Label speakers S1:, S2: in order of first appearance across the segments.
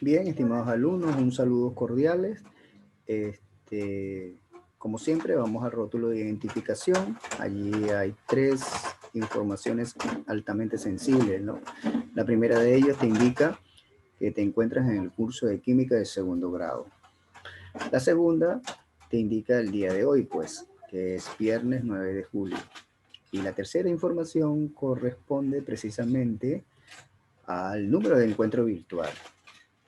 S1: Bien, estimados alumnos, un saludo cordiales. Este, Como siempre, vamos al rótulo de identificación. Allí hay tres informaciones altamente sensibles, ¿no? La primera de ellas te indica que te encuentras en el curso de química de segundo grado. La segunda te indica el día de hoy, pues, que es viernes 9 de julio. Y la tercera información corresponde precisamente al número de encuentro virtual.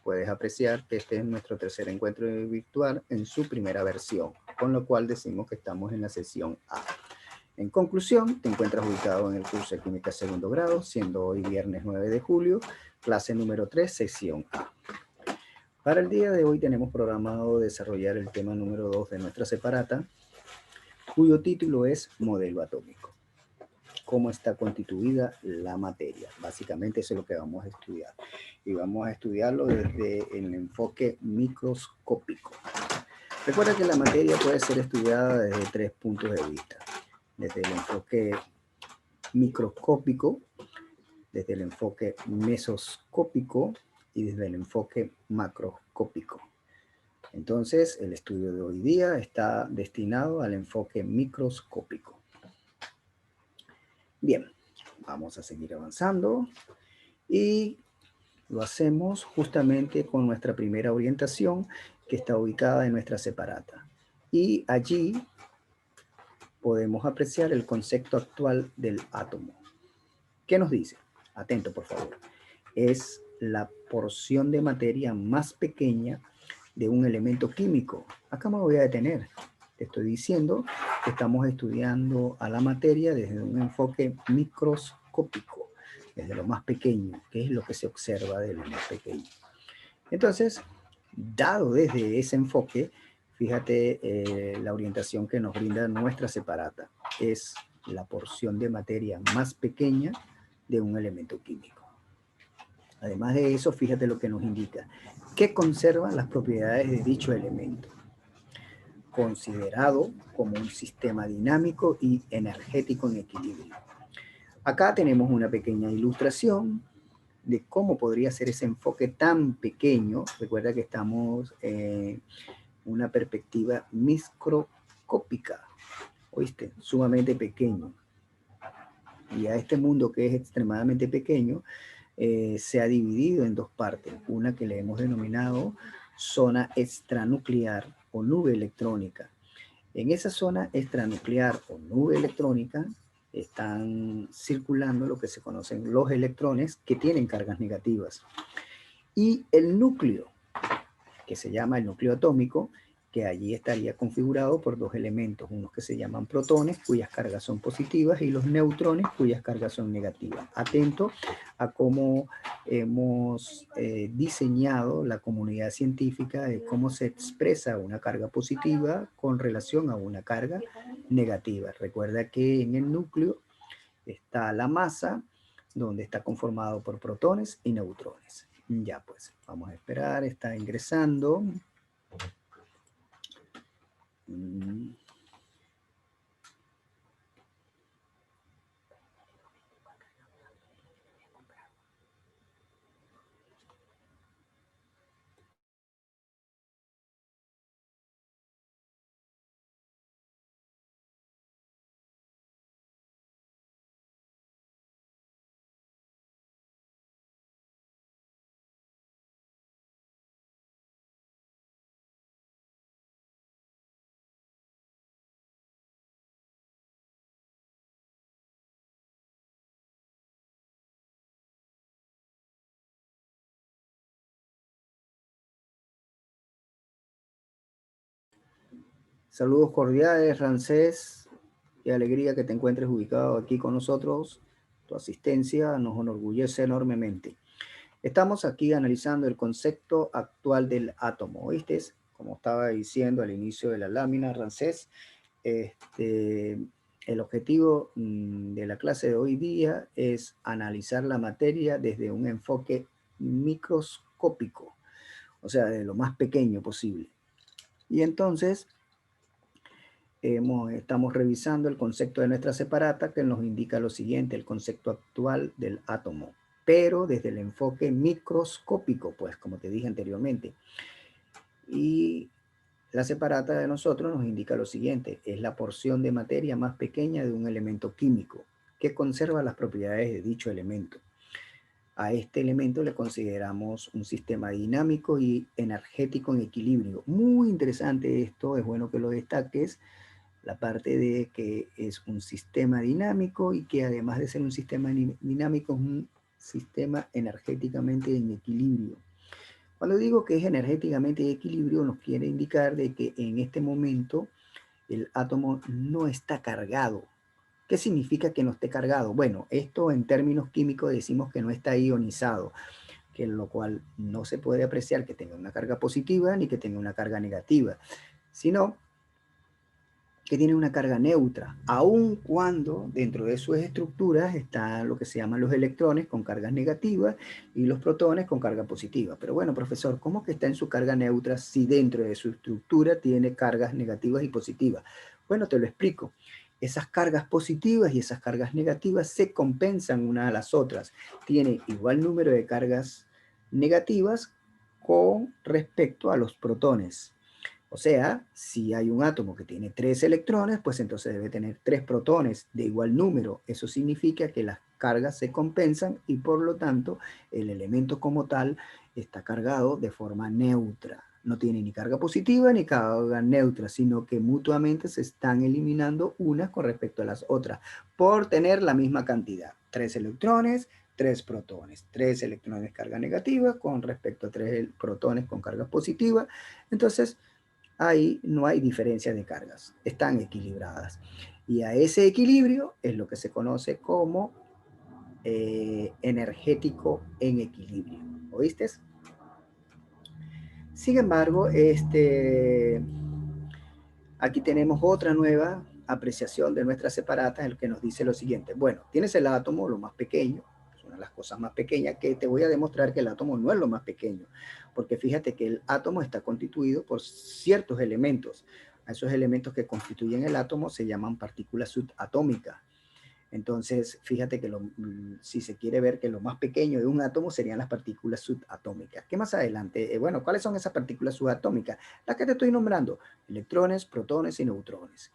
S1: Puedes apreciar que este es nuestro tercer encuentro virtual en su primera versión, con lo cual decimos que estamos en la sesión A. En conclusión, te encuentras ubicado en el curso de Química segundo grado, siendo hoy viernes 9 de julio, clase número 3, sesión A. Para el día de hoy tenemos programado desarrollar el tema número 2 de nuestra separata, cuyo título es Modelo Atómico. Cómo está constituida la materia. Básicamente eso es lo que vamos a estudiar. Y vamos a estudiarlo desde el enfoque microscópico. Recuerda que la materia puede ser estudiada desde tres puntos de vista. Desde el enfoque microscópico, desde el enfoque mesoscópico y desde el enfoque macroscópico. Entonces, el estudio de hoy día está destinado al enfoque microscópico. Bien, vamos a seguir avanzando y lo hacemos justamente con nuestra primera orientación que está ubicada en nuestra separata. Y allí podemos apreciar el concepto actual del átomo. ¿Qué nos dice? Atento, por favor. Es la porción de materia más pequeña de un elemento químico. Acá me voy a detener. Te estoy diciendo que estamos estudiando a la materia desde un enfoque microscópico, desde lo más pequeño, que es lo que se observa de lo más pequeño. Entonces, dado desde ese enfoque, fíjate la orientación que nos brinda nuestra separata. Es la porción de materia más pequeña de un elemento químico. Además de eso, fíjate lo que nos indica. ¿Qué conserva las propiedades de dicho elemento? Considerado como un sistema dinámico y energético en equilibrio. Acá tenemos una pequeña ilustración de cómo podría ser ese enfoque tan pequeño. Recuerda que estamos en una perspectiva microscópica, ¿oíste? Sumamente pequeño. Y a este mundo que es extremadamente pequeño, se ha dividido en dos partes. Una que le hemos denominado zona extranuclear o nube electrónica. En esa zona extranuclear o nube electrónica están circulando lo que se conocen los electrones que tienen cargas negativas. Y el núcleo, que se llama el núcleo atómico, que allí estaría configurado por dos elementos, unos que se llaman protones, cuyas cargas son positivas, y los neutrones, cuyas cargas son negativas. Atento a cómo hemos diseñado la comunidad científica de cómo se expresa una carga positiva con relación a una carga negativa. Recuerda que en el núcleo está la masa, donde está conformado por protones y neutrones. Ya pues, vamos a esperar, está ingresando. Saludos cordiales, Ramsés. Qué alegría que te encuentres ubicado aquí con nosotros. Tu asistencia nos enorgullece enormemente. Estamos aquí analizando el concepto actual del átomo, ¿oíste? Como estaba diciendo al inicio de la lámina, Ramsés, el objetivo de la clase de hoy día es analizar la materia desde un enfoque microscópico, o sea, de lo más pequeño posible. Y entonces estamos revisando el concepto de nuestra separata que nos indica lo siguiente, el concepto actual del átomo. pero desde el enfoque microscópico, pues como te dije anteriormente. Y la separata de nosotros nos indica lo siguiente: es la porción de materia más pequeña de un elemento químico que conserva las propiedades de dicho elemento. A este elemento le consideramos un sistema dinámico y energético en equilibrio. Muy interesante esto, es bueno que lo destaques, la parte de que es un sistema dinámico y que además de ser un sistema dinámico es un sistema energéticamente en equilibrio. Cuando digo que es energéticamente en equilibrio, nos quiere indicar de que en este momento el átomo no está cargado. ¿Qué significa que no esté cargado? Bueno, esto en términos químicos decimos que no está ionizado, que lo cual no se puede apreciar que tenga una carga positiva ni que tenga una carga negativa, sino que tiene una carga neutra, aun cuando dentro de sus estructuras está lo que se llaman los electrones con cargas negativas y los protones con carga positiva. Pero bueno, profesor, ¿cómo que está en su carga neutra si dentro de su estructura tiene cargas negativas y positivas? Bueno, te lo explico. Esas cargas positivas y esas cargas negativas se compensan unas a las otras. Tiene igual número de cargas negativas con respecto a los protones. O sea, si hay un átomo que tiene 3 electrones, pues entonces debe tener 3 protones de igual número. Eso significa que las cargas se compensan y por lo tanto el elemento como tal está cargado de forma neutra. No tiene ni carga positiva ni carga neutra, sino que mutuamente se están eliminando unas con respecto a las otras por tener la misma cantidad. 3 electrones, 3 protones. 3 electrones carga negativa con respecto a 3 protones con carga positiva. Entonces, ahí no hay diferencia de cargas, están equilibradas. Y a ese equilibrio es lo que se conoce como energético en equilibrio. ¿Oíste? Sin embargo, aquí tenemos otra nueva apreciación de nuestra separata, en el que nos dice lo siguiente. Bueno, tienes el átomo, lo más pequeño, es una de las cosas más pequeñas, que te voy a demostrar que el átomo no es lo más pequeño, porque fíjate que el átomo está constituido por ciertos elementos. A esos elementos que constituyen el átomo se llaman partículas subatómicas. Entonces, fíjate que si se quiere ver que lo más pequeño de un átomo serían las partículas subatómicas. ¿Qué más adelante? Bueno, ¿cuáles son esas partículas subatómicas? Las que te estoy nombrando: electrones, protones y neutrones.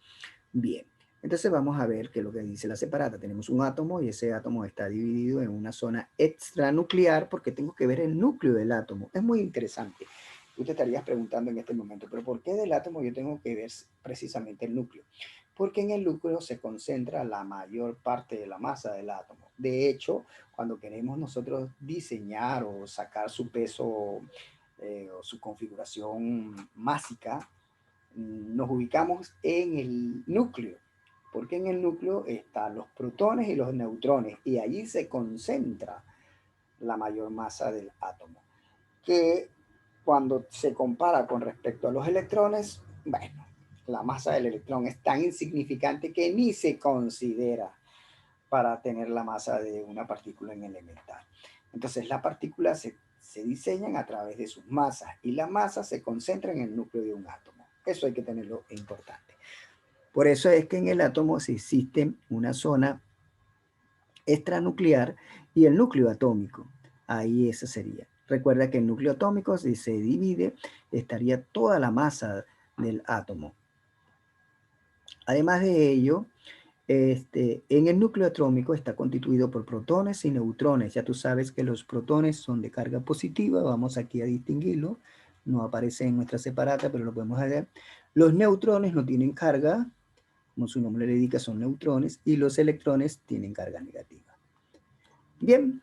S1: Bien, entonces vamos a ver qué es lo que dice la separata. Tenemos un átomo y ese átomo está dividido en una zona extranuclear porque tengo que ver el núcleo del átomo. Es muy interesante. Tú te estarías preguntando en este momento, ¿pero por qué del átomo yo tengo que ver precisamente el núcleo? Porque en el núcleo se concentra la mayor parte de la masa del átomo. De hecho, cuando queremos nosotros diseñar o sacar su peso o su configuración másica, nos ubicamos en el núcleo, porque en el núcleo están los protones y los neutrones, y allí se concentra la mayor masa del átomo, que cuando se compara con respecto a los electrones, bueno, la masa del electrón es tan insignificante que ni se considera para tener la masa de una partícula en elemental. Entonces las partículas se diseñan a través de sus masas y la masa se concentra en el núcleo de un átomo. Eso hay que tenerlo importante. Por eso es que en el átomo se existe una zona extranuclear y el núcleo atómico. Ahí esa sería. Recuerda que el núcleo atómico, si se divide, estaría toda la masa del átomo. Además de ello, en el núcleo atómico está constituido por protones y neutrones. Ya tú sabes que los protones son de carga positiva. Vamos aquí a distinguirlo. No aparece en nuestra separata, pero lo podemos ver. Los neutrones no tienen carga, como su nombre le indica, son neutrones, y los electrones tienen carga negativa. Bien,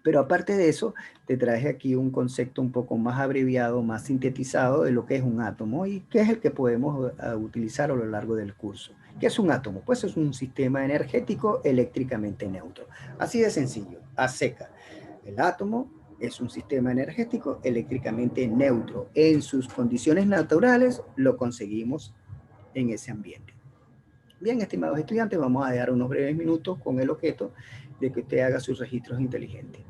S1: pero aparte de eso, te traje aquí un concepto un poco más abreviado, más sintetizado de lo que es un átomo y que es el que podemos utilizar a lo largo del curso. ¿Qué es un átomo? Pues es un sistema energético eléctricamente neutro. Así de sencillo, a seca. El átomo es un sistema energético eléctricamente neutro. En sus condiciones naturales lo conseguimos en ese ambiente. Bien, estimados estudiantes, vamos a dar unos breves minutos con el objeto de que usted haga sus registros inteligentes.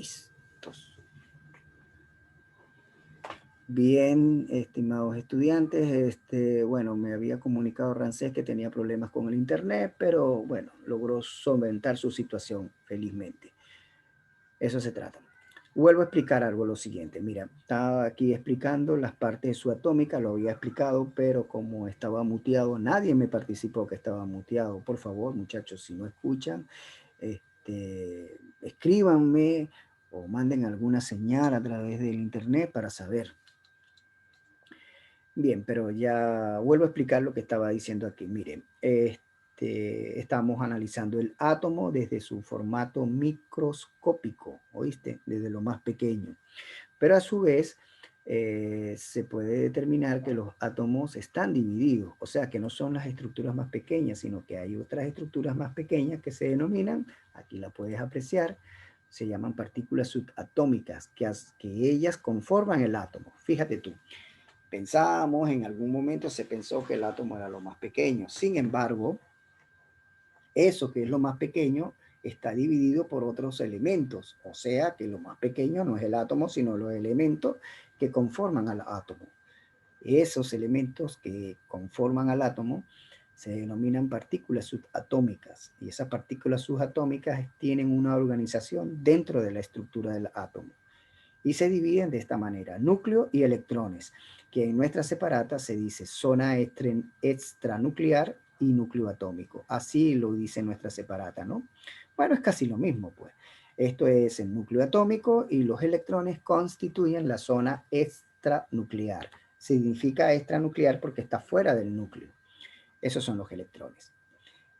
S1: Quistos. Bien, estimados estudiantes, bueno, me había comunicado Rancés que tenía problemas con el internet, pero bueno, logró solventar su situación felizmente. Eso se trata. Vuelvo a explicar algo, lo siguiente. Mira, estaba aquí explicando las partes subatómicas, lo había explicado, pero como estaba muteado, nadie me participó que estaba muteado. Por favor, muchachos, si no escuchan, escríbanme o manden alguna señal a través del internet para saber. Bien, pero ya vuelvo a explicar lo que estaba diciendo aquí. Miren, estamos analizando el átomo desde su formato microscópico, ¿oíste? Desde lo más pequeño. Pero a su vez, se puede determinar que los átomos están divididos, o sea, que no son las estructuras más pequeñas, sino que hay otras estructuras más pequeñas que se denominan, aquí la puedes apreciar, se llaman partículas subatómicas, que ellas conforman el átomo. Fíjate tú. Pensábamos, en algún momento se pensó que el átomo era lo más pequeño. Sin embargo, eso que es lo más pequeño está dividido por otros elementos. O sea que lo más pequeño no es el átomo, sino los elementos que conforman al átomo. Esos elementos que conforman al átomo se denominan partículas subatómicas. Y esas partículas subatómicas tienen una organización dentro de la estructura del átomo. Y se dividen de esta manera, núcleo y electrones, que en nuestra separata se dice zona extranuclear y núcleo atómico. Así lo dice nuestra separata, ¿no? Bueno, es casi lo mismo, pues. Esto es el núcleo atómico y los electrones constituyen la zona extranuclear. Significa extranuclear porque está fuera del núcleo. Esos son los electrones.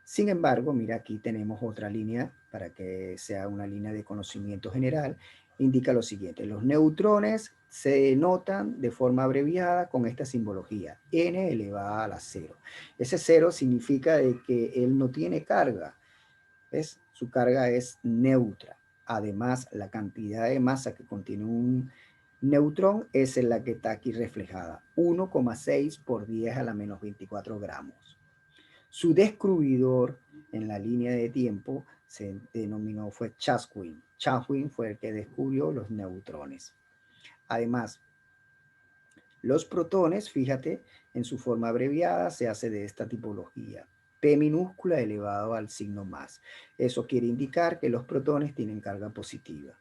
S1: Sin embargo, mira, aquí tenemos otra línea para que sea una línea de conocimiento general. Indica lo siguiente: los neutrones se notan de forma abreviada con esta simbología, n elevada a la 0. Ese 0 significa de que él no tiene carga, ¿ves? Su carga es neutra. Además, la cantidad de masa que contiene un neutrón es la que está aquí reflejada, 1,6 por 10 a la menos 24 gramos. Su descubridor en la línea de tiempo se denominó fue Chasquin. Chasquin fue el que descubrió los neutrones. Además, los protones, fíjate, en su forma abreviada se hace de esta tipología. P minúscula elevado al signo más. Eso quiere indicar que los protones tienen carga positiva.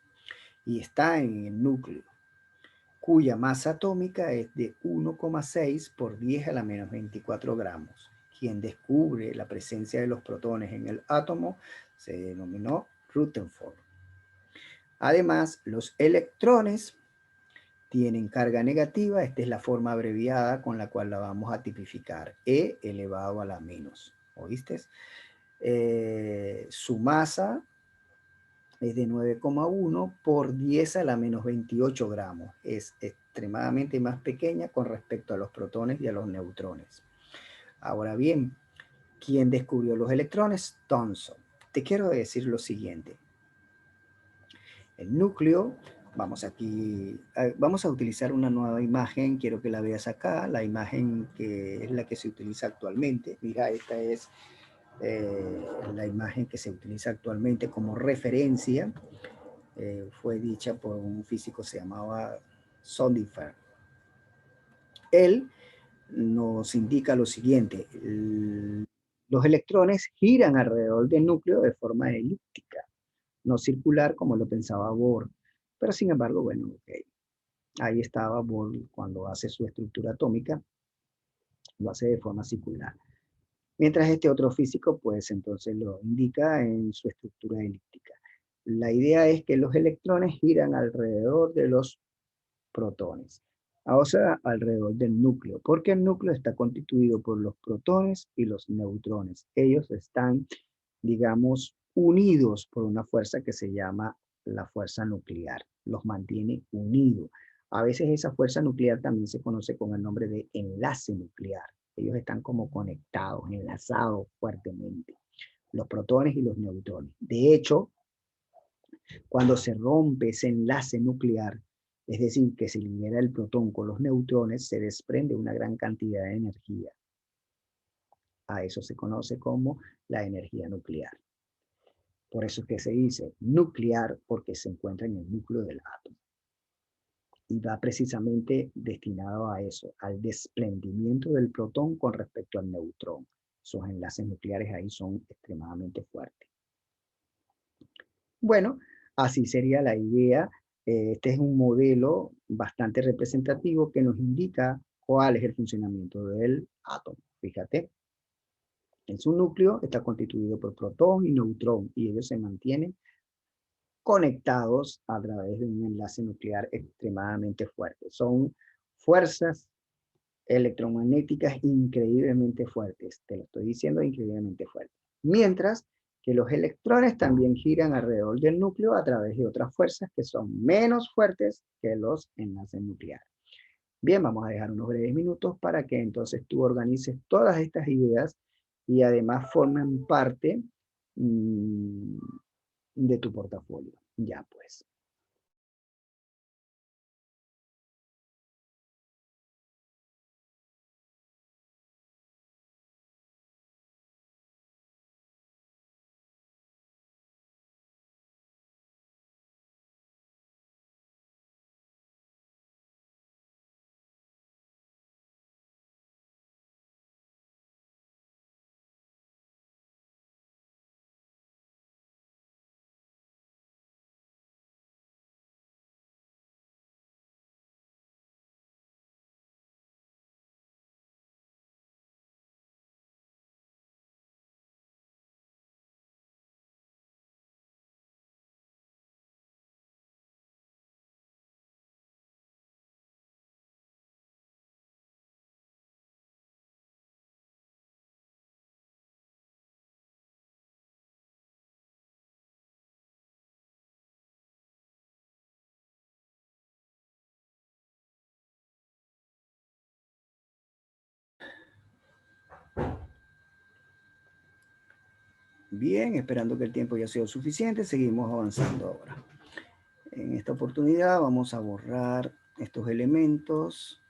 S1: Y está en el núcleo, cuya masa atómica es de 1,6 por 10 a la menos 24 gramos. Quien descubre la presencia de los protones en el átomo se denominó Rutherford. Además, los electrones tienen carga negativa. Esta es la forma abreviada con la cual la vamos a tipificar. E elevado a la menos. ¿Oíste? Su masa es de 9,1 por 10 a la menos 28 gramos. Es extremadamente más pequeña con respecto a los protones y a los neutrones. Ahora bien, ¿quién descubrió los electrones? Thomson. Te quiero decir lo siguiente. El núcleo, vamos a utilizar una nueva imagen, quiero que la veas acá, la imagen que es la que se utiliza actualmente. Mira, esta es la imagen que se utiliza actualmente como referencia. Fue dicha por un físico, se llamaba Sondifer. Él nos indica lo siguiente: los electrones giran alrededor del núcleo de forma elíptica, no circular como lo pensaba Bohr. Pero sin embargo, bueno, okay, ahí estaba Bohr cuando hace su estructura atómica, lo hace de forma circular. Mientras este otro físico, pues entonces lo indica en su estructura elíptica. La idea es que los electrones giran alrededor de los protones, o sea, alrededor del núcleo, porque el núcleo está constituido por los protones y los neutrones. Ellos están, digamos, unidos por una fuerza que se llama la fuerza nuclear. Los mantiene unidos. A veces esa fuerza nuclear también se conoce con el nombre de enlace nuclear. Ellos están como conectados, enlazados fuertemente, los protones y los neutrones. De hecho, cuando se rompe ese enlace nuclear, es decir, que se libera el protón con los neutrones, se desprende una gran cantidad de energía. A eso se conoce como la energía nuclear. Por eso es que se dice nuclear, porque se encuentra en el núcleo del átomo. Y va precisamente destinado a eso, al desprendimiento del protón con respecto al neutrón. Esos enlaces nucleares ahí son extremadamente fuertes. Bueno, así sería la idea. Este es un modelo bastante representativo que nos indica cuál es el funcionamiento del átomo. Fíjate, en su núcleo está constituido por protón y neutrón y ellos se mantienen conectados a través de un enlace nuclear extremadamente fuerte. Son fuerzas electromagnéticas increíblemente fuertes. Te lo estoy diciendo, increíblemente fuertes. Mientras que los electrones también giran alrededor del núcleo a través de otras fuerzas que son menos fuertes que los enlaces nucleares. Bien, vamos a dejar unos breves minutos para que entonces tú organices todas estas ideas y además formen parte de tu portafolio. Ya pues. Bien, esperando que el tiempo ya sea suficiente, seguimos avanzando ahora. En esta oportunidad vamos a borrar estos elementos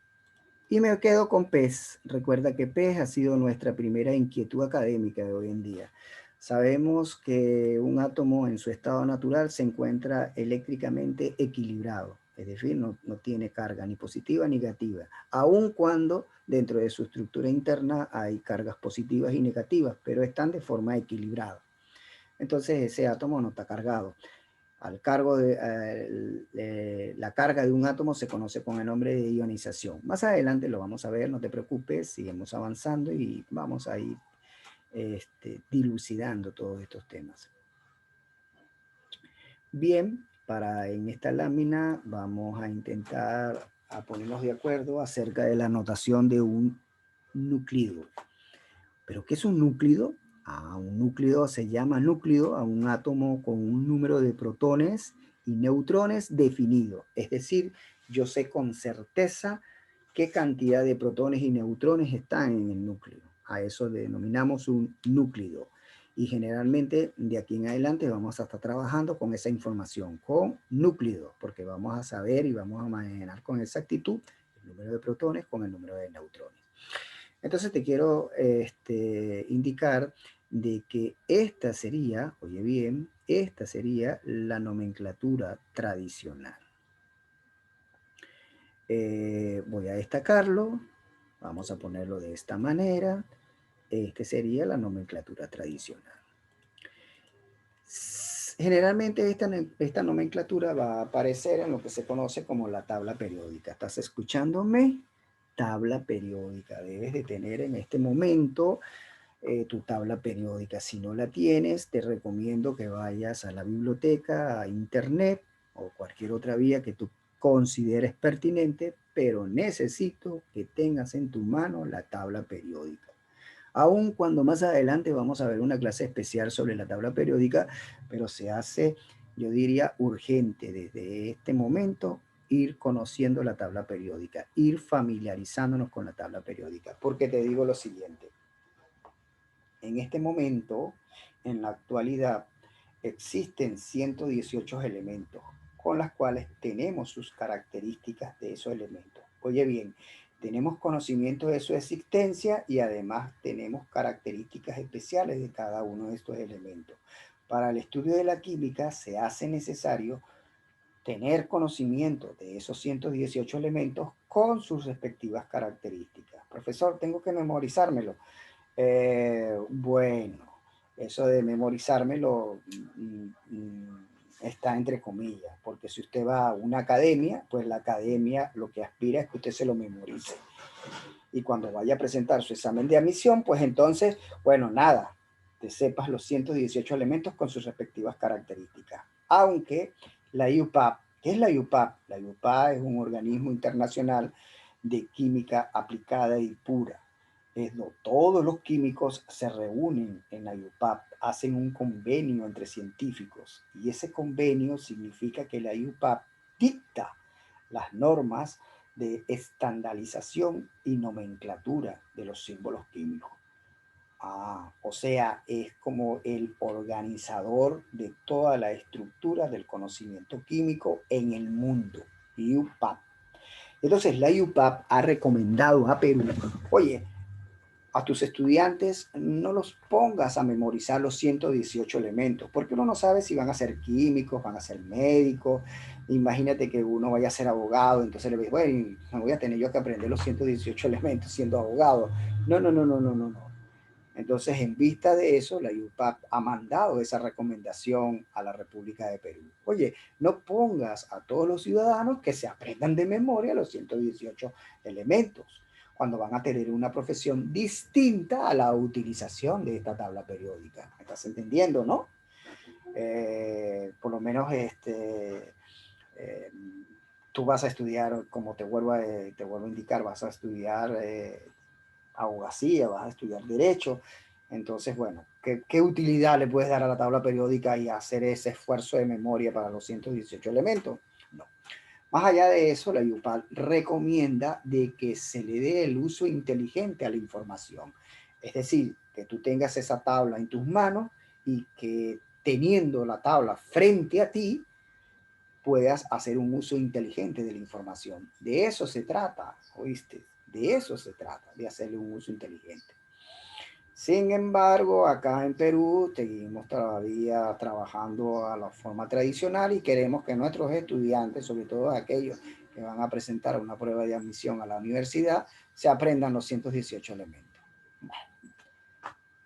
S1: y me quedo con pez. Recuerda que pez ha sido nuestra primera inquietud académica de hoy en día. Sabemos que un átomo en su estado natural se encuentra eléctricamente equilibrado, es decir, no tiene carga ni positiva ni negativa, aun cuando dentro de su estructura interna hay cargas positivas y negativas, pero están de forma equilibrada. Entonces ese átomo no está cargado. Al cargo de la carga de un átomo se conoce con el nombre de ionización. Más adelante lo vamos a ver, no te preocupes, seguimos avanzando y vamos a ir dilucidando todos estos temas. Bien, en esta lámina vamos a intentar ponernos de acuerdo acerca de la notación de un núclido. ¿Pero qué es un núclido? Un núclido se llama núclido a un átomo con un número de protones y neutrones definido. Es decir, yo sé con certeza qué cantidad de protones y neutrones están en el núcleo. A eso le denominamos un núclido. Y generalmente de aquí en adelante vamos a estar trabajando con esa información, con núclido, porque vamos a saber y vamos a manejar con exactitud el número de protones con el número de neutrones. Entonces te quiero indicar de que esta sería, oye bien, esta sería la nomenclatura tradicional. Voy a destacarlo, vamos a ponerlo de esta manera. Este sería la nomenclatura tradicional. Generalmente esta nomenclatura va a aparecer en lo que se conoce como la tabla periódica. ¿Estás escuchándome? Tabla periódica. Debes de tener en este momento tu tabla periódica. Si no la tienes, te recomiendo que vayas a la biblioteca, a internet o cualquier otra vía que tú consideres pertinente, pero necesito que tengas en tu mano la tabla periódica. Aun cuando más adelante vamos a ver una clase especial sobre la tabla periódica, pero se hace, yo diría, urgente desde este momento ir conociendo la tabla periódica, ir familiarizándonos con la tabla periódica, porque te digo lo siguiente. En este momento, en la actualidad, existen 118 elementos con las cuales tenemos sus características de esos elementos. Oye bien, tenemos conocimiento de su existencia y además tenemos características especiales de cada uno de estos elementos. Para el estudio de la química se hace necesario tener conocimiento de esos 118 elementos con sus respectivas características. Profesor, tengo que memorizármelo. Bueno, eso de memorizármelo está entre comillas, porque si usted va a una academia, pues la academia lo que aspira es que usted se lo memorice. Y cuando vaya a presentar su examen de admisión, pues entonces, bueno, nada, te sepas los 118 elementos con sus respectivas características. Aunque la IUPAC, ¿qué es la IUPAC? La IUPAC es un organismo internacional de química aplicada y pura. Todos los químicos se reúnen en la IUPAC, hacen un convenio entre científicos y ese convenio significa que la IUPAC dicta las normas de estandarización y nomenclatura de los símbolos químicos. O sea, es como el organizador de toda la estructura del conocimiento químico en el mundo, IUPAC. Entonces, la IUPAC ha recomendado a Perú, oye, a tus estudiantes no los pongas a memorizar los 118 elementos, porque uno no sabe si van a ser químicos, van a ser médicos. Imagínate que uno vaya a ser abogado, entonces le ves, bueno, me voy a tener yo que aprender los 118 elementos siendo abogado. No, no, no, no, no, no, no. Entonces, en vista de eso, la IUPAC ha mandado esa recomendación a la República de Perú. Oye, no pongas a todos los ciudadanos que se aprendan de memoria los 118 elementos cuando van a tener una profesión distinta a la utilización de esta tabla periódica. ¿Me estás entendiendo, no? Por lo menos tú vas a estudiar, como te vuelvo a indicar, vas a estudiar abogacía, vas a estudiar derecho. Entonces, bueno, ¿qué utilidad le puedes dar a la tabla periódica y hacer ese esfuerzo de memoria para los 118 elementos? No. Más allá de eso, la IUPAC recomienda de que se le dé el uso inteligente a la información. Es decir, que tú tengas esa tabla en tus manos y que teniendo la tabla frente a ti, puedas hacer un uso inteligente de la información. De eso se trata, ¿oíste? De eso se trata, de hacerle un uso inteligente. Sin embargo, acá en Perú seguimos todavía trabajando a la forma tradicional y queremos que nuestros estudiantes, sobre todo aquellos que van a presentar una prueba de admisión a la universidad, se aprendan los 118 elementos.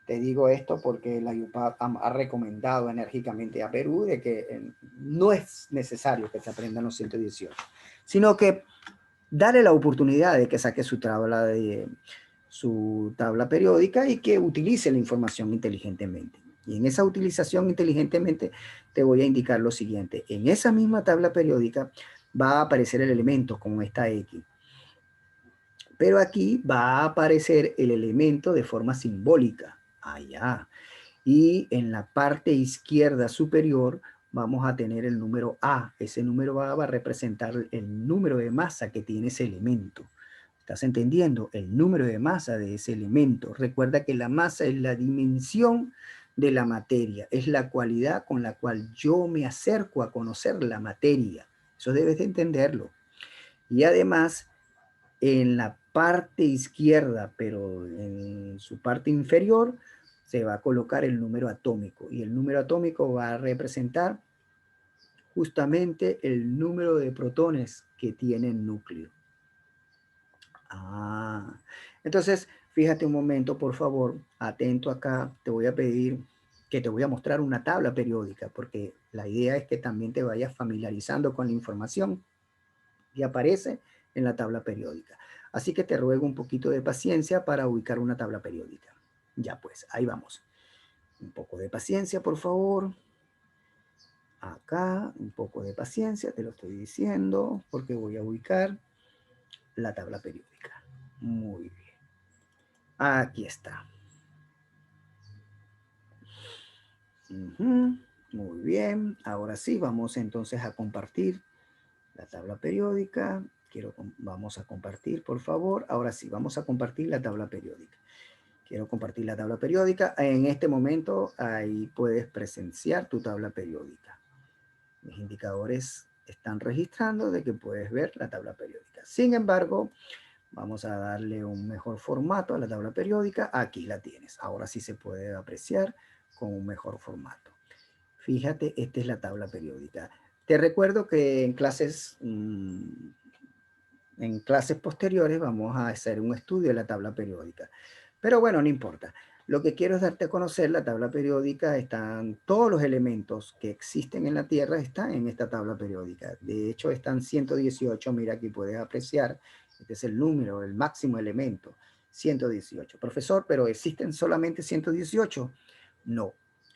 S1: Te digo esto porque la IUPAC ha recomendado enérgicamente a Perú de que no es necesario que se aprendan los 118, sino que darle la oportunidad de que saque su tabla periódica y que utilice la información inteligentemente. Y en esa utilización inteligentemente te voy a indicar lo siguiente. En esa misma tabla periódica va a aparecer el elemento como esta X. Pero aquí va a aparecer el elemento de forma simbólica. Allá. Y en la parte izquierda superior vamos a tener el número A. Ese número A va a representar el número de masa que tiene ese elemento. ¿Estás entendiendo? El número de masa de ese elemento. Recuerda que la masa es la dimensión de la materia. Es la cualidad con la cual yo me acerco a conocer la materia. Eso debes de entenderlo. Y además, en la parte izquierda, pero en su parte inferior, se va a colocar el número atómico. Y el número atómico va a representar justamente el número de protones que tiene el núcleo. Entonces, fíjate un momento, por favor, atento acá. Te voy a pedir que te voy a mostrar una tabla periódica, porque la idea es que también te vayas familiarizando con la información que aparece en la tabla periódica. Así que te ruego un poquito de paciencia para ubicar una tabla periódica. Ya pues, ahí vamos. Un poco de paciencia, por favor. Acá, un poco de paciencia, te lo estoy diciendo, porque voy a ubicar la tabla periódica. Muy bien. Aquí está. Muy bien. Ahora sí, vamos entonces a compartir la tabla periódica. Vamos a compartir, por favor. Ahora sí, vamos a compartir la tabla periódica. Quiero compartir la tabla periódica. En este momento, ahí puedes presenciar tu tabla periódica. Mis indicadores están registrando de que puedes ver la tabla periódica. Sin embargo, vamos a darle un mejor formato a la tabla periódica. Aquí la tienes. Ahora sí se puede apreciar con un mejor formato. Fíjate, esta es la tabla periódica. Te recuerdo que en clases posteriores vamos a hacer un estudio de la tabla periódica. Pero bueno, no importa. Lo que quiero es darte a conocer la tabla periódica. Están todos los elementos que existen en la Tierra están en esta tabla periódica. De hecho, están 118. Mira, aquí puedes apreciar. Este es el número, el máximo elemento. 118. Profesor, ¿pero existen solamente 118? No,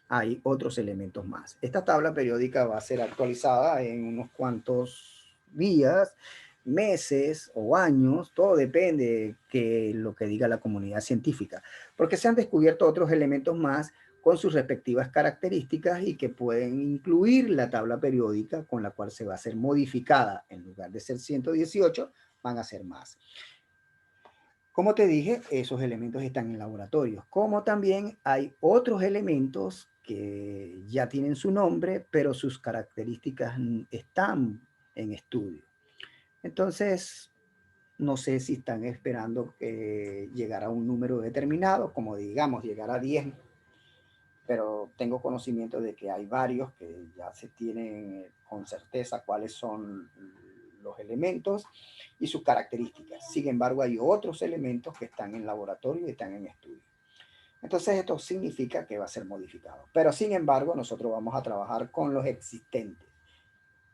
S1: hay otros elementos más. Esta tabla periódica va a ser actualizada en unos cuantos días, meses o años, todo depende de lo que diga la comunidad científica, porque se han descubierto otros elementos más con sus respectivas características y que pueden incluir la tabla periódica con la cual se va a ser modificada. En lugar de ser 118, van a ser más. Como te dije, esos elementos están en laboratorios, como también hay otros elementos que ya tienen su nombre, pero sus características están en estudio. Entonces, no sé si están esperando que llegara a un número determinado, como digamos, llegar a 10, pero tengo conocimiento de que hay varios que ya se tienen con certeza cuáles son los elementos y sus características. Sin embargo, hay otros elementos que están en laboratorio y están en estudio. Entonces, esto significa que va a ser modificado. Pero, sin embargo, nosotros vamos a trabajar con los existentes,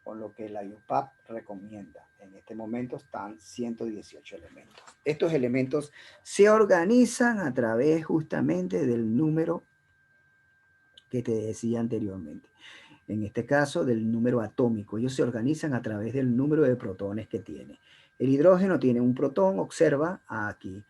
S1: con lo que la UPAP recomienda. En este momento están 118 elementos. Estos elementos se organizan a través justamente del número que te decía anteriormente. En este caso, del número atómico. Ellos se organizan a través del número de protones que tiene. El hidrógeno tiene un protón, observa aquí.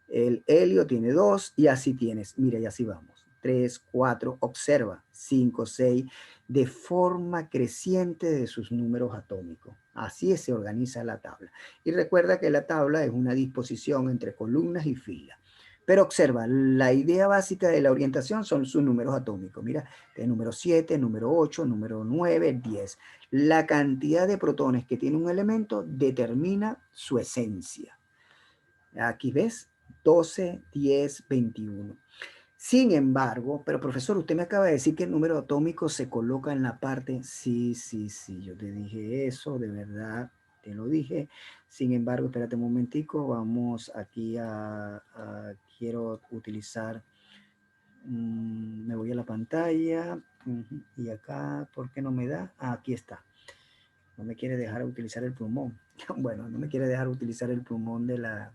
S1: El helio tiene 2 y así tienes. Mira, y así vamos. 3, 4, observa. 5, 6, de forma creciente de sus números atómicos. Así se organiza la tabla. Y recuerda que la tabla es una disposición entre columnas y filas. Pero observa, la idea básica de la orientación son sus números atómicos. Mira, el número 7, número 8, número 9, 10. La cantidad de protones que tiene un elemento determina su esencia. Aquí ves, 12, 10, 21. Sin embargo, pero profesor, usted me acaba de decir que el número atómico se coloca en la parte. Sí, sí, sí, yo te dije eso, de verdad, te lo dije. Sin embargo, espérate un momentico, vamos aquí quiero utilizar, me voy a la pantalla, y acá, ¿por qué no me da? Aquí está. No me quiere dejar utilizar el plumón. Bueno, no me quiere dejar utilizar el plumón de la...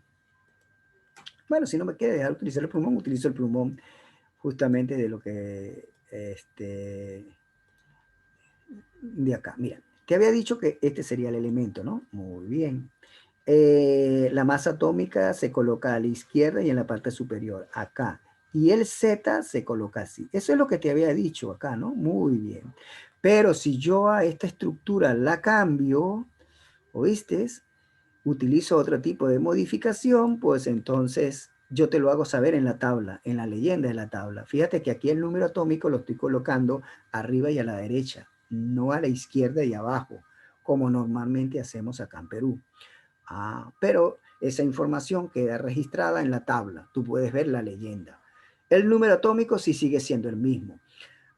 S1: Bueno, si no me quiere dejar utilizar el plumón, utilizo el plumón justamente de lo que, de acá. Mira, te había dicho que este sería el elemento, ¿no? Muy bien. La masa atómica se coloca a la izquierda y en la parte superior, acá. Y el Z se coloca así. Eso es lo que te había dicho acá, ¿no? Muy bien. Pero si yo a esta estructura la cambio, ¿oíste? Utilizo otro tipo de modificación, pues entonces yo te lo hago saber en la tabla, en la leyenda de la tabla. Fíjate que aquí el número atómico lo estoy colocando arriba y a la derecha, no a la izquierda y abajo, como normalmente hacemos acá en Perú. Pero esa información queda registrada en la tabla. Tú puedes ver la leyenda. El número atómico sí sigue siendo el mismo,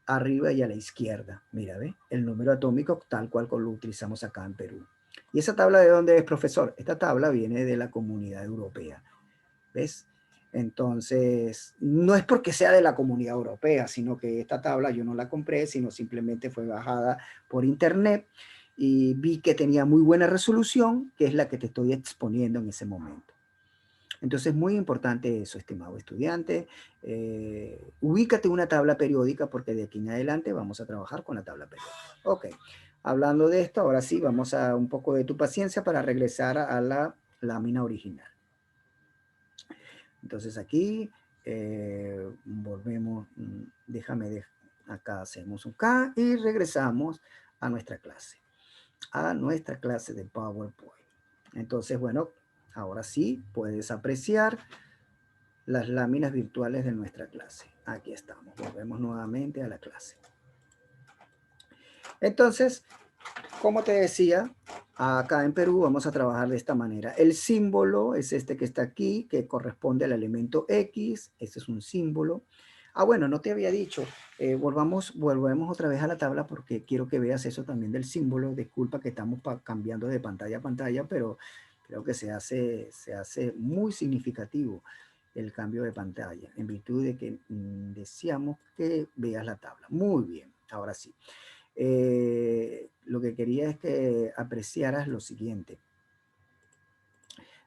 S1: arriba y a la izquierda. Mira, ¿ve? El número atómico tal cual lo utilizamos acá en Perú. ¿Y esa tabla de dónde es, profesor? Esta tabla viene de la Comunidad Europea. ¿Ves? Entonces, no es porque sea de la Comunidad Europea, sino que esta tabla yo no la compré, sino simplemente fue bajada por internet y vi que tenía muy buena resolución, que es la que te estoy exponiendo en ese momento. Entonces, muy importante eso, estimado estudiante. Ubícate una tabla periódica porque de aquí en adelante vamos a trabajar con la tabla periódica. Ok, hablando de esto, ahora sí, vamos a un poco de tu paciencia para regresar a la lámina original. Entonces aquí volvemos, déjame, acá hacemos un K y regresamos a nuestra clase de PowerPoint. Entonces, bueno, ahora sí puedes apreciar las láminas virtuales de nuestra clase. Aquí estamos, volvemos nuevamente a la clase. Entonces, como te decía, acá en Perú vamos a trabajar de esta manera. El símbolo es este que está aquí, que corresponde al elemento X. Este es un símbolo. Ah, bueno, no te había dicho, volvemos otra vez a la tabla porque quiero que veas eso también del símbolo. Disculpa que estamos cambiando de pantalla a pantalla, pero creo que se hace muy significativo el cambio de pantalla, en virtud de que decíamos que veas la tabla. Muy bien, ahora sí. Lo que quería es que apreciaras lo siguiente.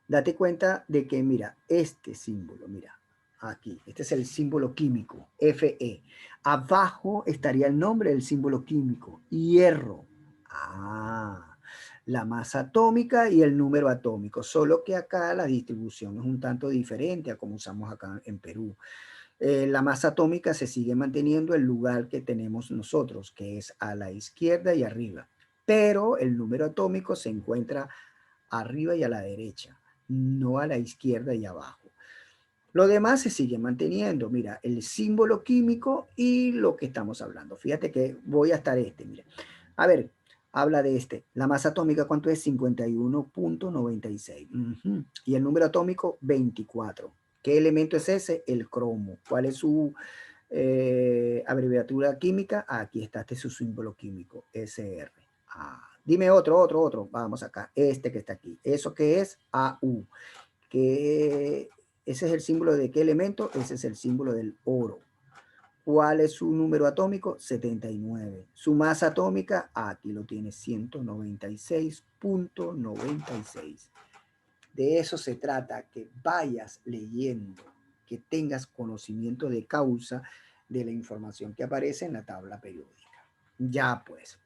S1: Date cuenta de que, mira, este símbolo, mira, aquí, este es el símbolo químico, Fe. Abajo estaría el nombre del símbolo químico, hierro. Ah, la masa atómica y el número atómico, solo que acá la distribución es un tanto diferente a como usamos acá en Perú. La masa atómica se sigue manteniendo el lugar que tenemos nosotros, que es a la izquierda y arriba, pero el número atómico se encuentra arriba y a la derecha, no a la izquierda y abajo. Lo demás se sigue manteniendo. Mira, el símbolo químico y lo que estamos hablando. Fíjate que voy a estar mira. A ver, habla de La masa atómica, ¿cuánto es? 51.96. Y el número atómico, 24. ¿Qué elemento es ese? El cromo. ¿Cuál es su abreviatura química? Aquí está, este es su símbolo químico, SR. Dime otro. Vamos acá, este que está aquí. ¿Eso qué es? AU. Ese es el símbolo de qué elemento? Ese es el símbolo del oro. ¿Cuál es su número atómico? 79. Su masa atómica, aquí lo tiene, 196.96. De eso se trata, que vayas leyendo, que tengas conocimiento de causa de la información que aparece en la tabla periódica. Ya pues,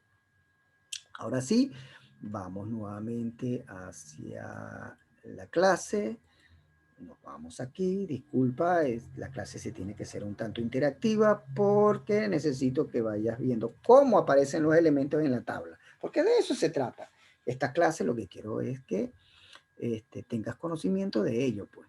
S1: ahora sí, vamos nuevamente hacia la clase. Nos vamos aquí, disculpa, la clase se tiene que ser un tanto interactiva porque necesito que vayas viendo cómo aparecen los elementos en la tabla, porque de eso se trata. Esta clase lo que quiero es que tengas conocimiento de ello, pues.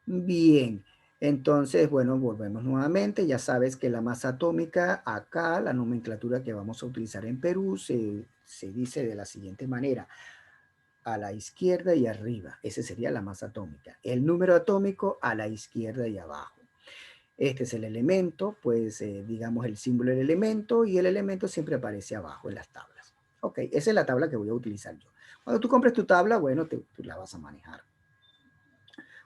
S1: Bien, entonces, bueno, volvemos nuevamente. Ya sabes que la masa atómica, acá, la nomenclatura que vamos a utilizar en Perú, se dice de la siguiente manera: a la izquierda y arriba. Ese sería la masa atómica. El número atómico a la izquierda y abajo. Este es el elemento, pues digamos el símbolo del elemento, y el elemento siempre aparece abajo en las tablas. Ok, esa es la tabla que voy a utilizar yo. Cuando tú compres tu tabla, bueno, tú la vas a manejar.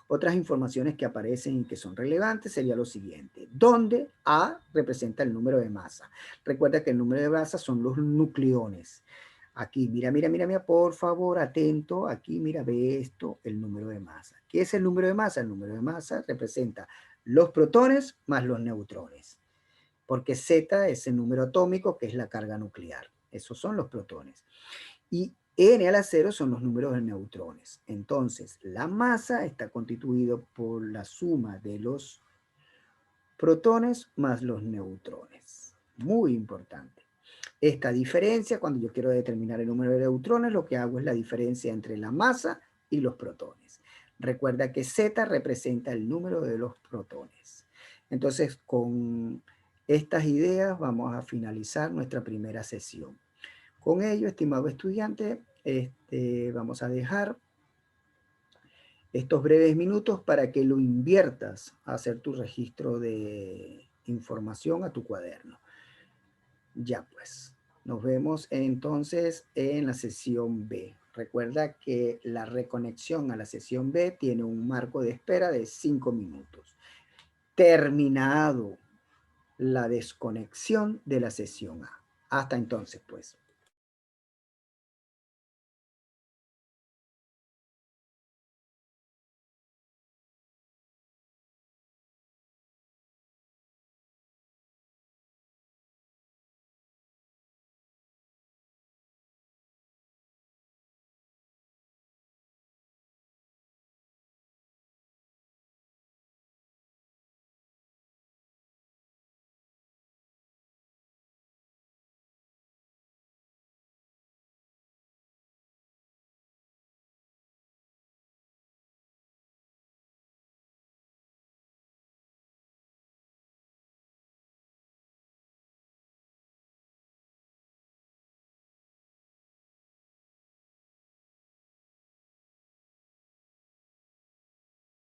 S1: Otras informaciones que aparecen y que son relevantes sería lo siguiente, donde A representa el número de masa. Recuerda que el número de masa son los nucleones. Aquí, mira, por favor, atento. Aquí, mira, ve esto, el número de masa. ¿Qué es el número de masa? El número de masa representa los protones más los neutrones. Porque Z es el número atómico, que es la carga nuclear. Esos son los protones. Y n a la 0 son los números de neutrones. Entonces, la masa está constituida por la suma de los protones más los neutrones. Muy importante. Esta diferencia, cuando yo quiero determinar el número de neutrones, lo que hago es la diferencia entre la masa y los protones. Recuerda que Z representa el número de los protones. Entonces, con estas ideas vamos a finalizar nuestra primera sesión. Con ello, estimado estudiante, vamos a dejar estos breves minutos para que lo inviertas a hacer tu registro de información a tu cuaderno. Ya pues, nos vemos entonces en la sesión B. Recuerda que la reconexión a la sesión B tiene un marco de espera de 5 minutos. Terminado la desconexión de la sesión A. Hasta entonces, pues.